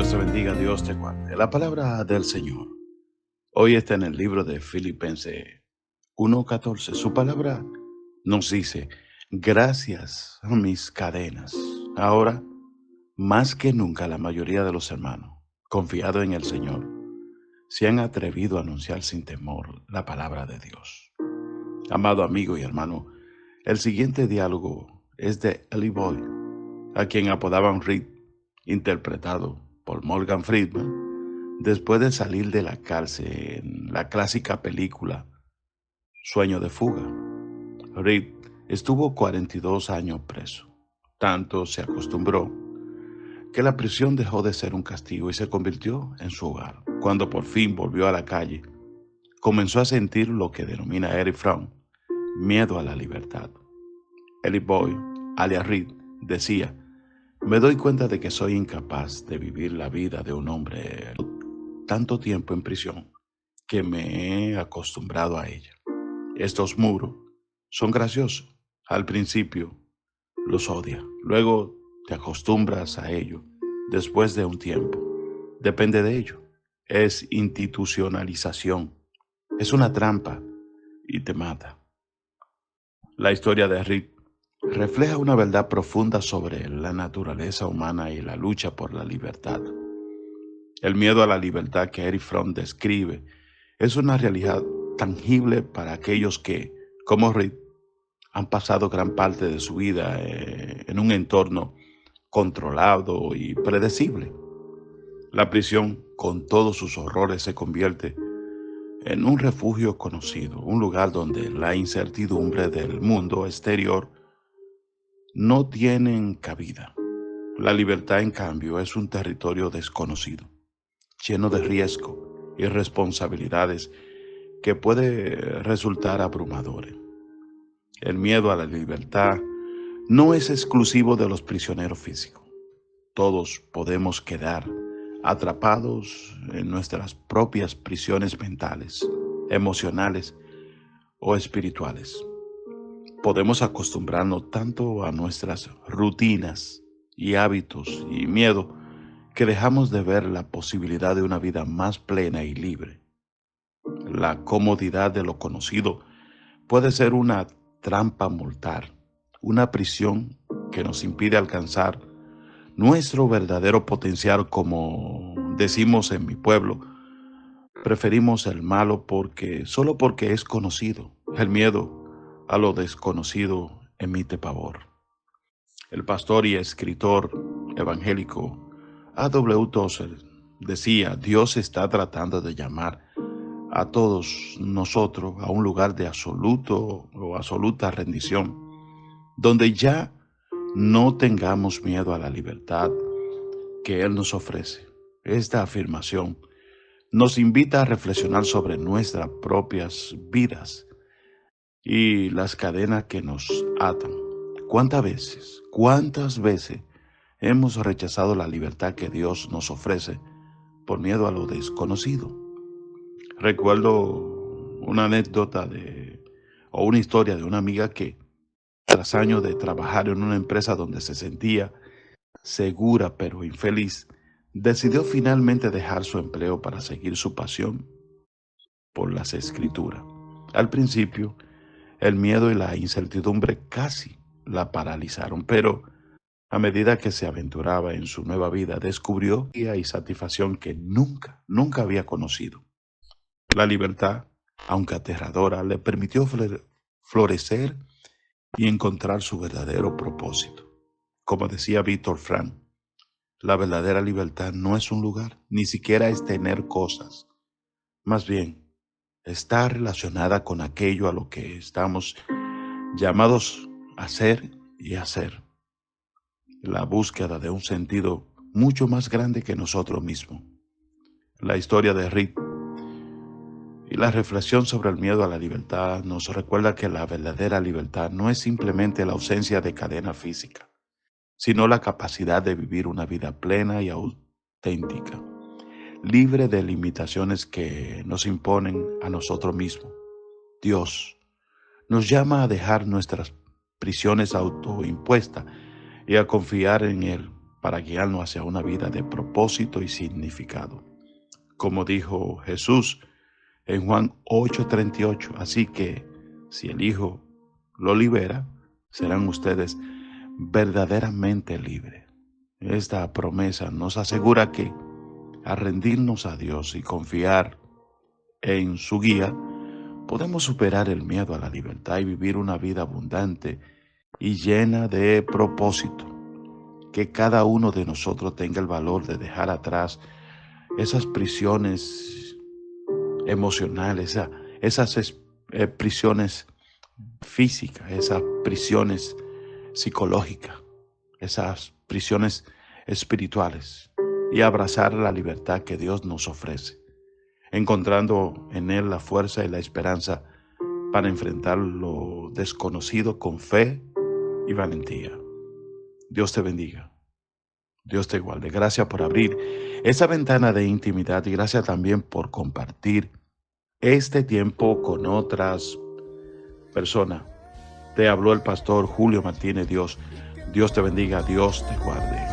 Dios te bendiga, Dios te guarde. La palabra del Señor hoy está en el libro de Filipenses 1:14. Su palabra nos dice: gracias a mis cadenas. Ahora, más que nunca, la mayoría de los hermanos, confiados en el Señor, se han atrevido a anunciar sin temor la palabra de Dios. Amado amigo y hermano, el siguiente diálogo es de Eli Boy, a quien apodaban Reed, interpretado por Morgan Freeman, después de salir de la cárcel en la clásica película Sueño de fuga. Reed estuvo 42 años preso. Tanto se acostumbró que la prisión dejó de ser un castigo y se convirtió en su hogar. Cuando por fin volvió a la calle, comenzó a sentir lo que denomina Eric Fromm miedo a la libertad. Eli Boy, alias Reed, decía: me doy cuenta de que soy incapaz de vivir la vida de un hombre tanto tiempo en prisión que me he acostumbrado a ella. Estos muros son graciosos. Al principio los odias, luego te acostumbras a ello. Después de un tiempo, depende de ello. Es institucionalización, es una trampa y te mata. La historia de Rick refleja una verdad profunda sobre la naturaleza humana y la lucha por la libertad. El miedo a la libertad que Eric Fromm describe es una realidad tangible para aquellos que, como Rick, han pasado gran parte de su vida en un entorno controlado y predecible. La prisión, con todos sus horrores, se convierte en un refugio conocido, un lugar donde la incertidumbre del mundo exterior no tienen cabida. La libertad, en cambio, es un territorio desconocido, lleno de riesgo y responsabilidades que puede resultar abrumador. El miedo a la libertad no es exclusivo de los prisioneros físicos. Todos podemos quedar atrapados en nuestras propias prisiones mentales, emocionales o espirituales. Podemos acostumbrarnos tanto a nuestras rutinas y hábitos y miedo que dejamos de ver la posibilidad de una vida más plena y libre. La comodidad de lo conocido puede ser una trampa mortal, una prisión que nos impide alcanzar nuestro verdadero potencial. Como decimos en mi pueblo, preferimos el malo solo porque es conocido. El miedo a lo desconocido emite pavor. El pastor y escritor evangélico A.W. Tozer decía: Dios está tratando de llamar a todos nosotros a un lugar de absoluta rendición, donde ya no tengamos miedo a la libertad que Él nos ofrece. Esta afirmación nos invita a reflexionar sobre nuestras propias vidas y las cadenas que nos atan. ¿Cuántas veces hemos rechazado la libertad que Dios nos ofrece por miedo a lo desconocido? Recuerdo una anécdota o una historia de una amiga que, tras años de trabajar en una empresa donde se sentía segura pero infeliz, decidió finalmente dejar su empleo para seguir su pasión por las escrituras. Al principio, el miedo y la incertidumbre casi la paralizaron, pero a medida que se aventuraba en su nueva vida, descubrió guía y satisfacción que nunca había conocido. La libertad, aunque aterradora, le permitió florecer y encontrar su verdadero propósito. Como decía Víctor Frank, la verdadera libertad no es un lugar, ni siquiera es tener cosas. Más bien, está relacionada con aquello a lo que estamos llamados a ser y hacer. La búsqueda de un sentido mucho más grande que nosotros mismos. La historia de Rick y la reflexión sobre el miedo a la libertad nos recuerda que la verdadera libertad no es simplemente la ausencia de cadena física, sino la capacidad de vivir una vida plena y auténtica, libre de limitaciones que nos imponen a nosotros mismos. Dios nos llama a dejar nuestras prisiones autoimpuestas y a confiar en Él para guiarnos hacia una vida de propósito y significado. Como dijo Jesús en Juan 8:38, así que si el Hijo lo libera, serán ustedes verdaderamente libres. Esta promesa nos asegura que al rendirnos a Dios y confiar en su guía, podemos superar el miedo a la libertad y vivir una vida abundante y llena de propósito. Que cada uno de nosotros tenga el valor de dejar atrás esas prisiones emocionales, esas prisiones físicas, esas prisiones psicológicas, esas prisiones espirituales, y abrazar la libertad que Dios nos ofrece, encontrando en Él la fuerza y la esperanza para enfrentar lo desconocido con fe y valentía. Dios te bendiga. Dios te guarde. Gracias por abrir esa ventana de intimidad y gracias también por compartir este tiempo con otras personas. Te habló el pastor Julio Martínez. Dios te bendiga. Dios te guarde.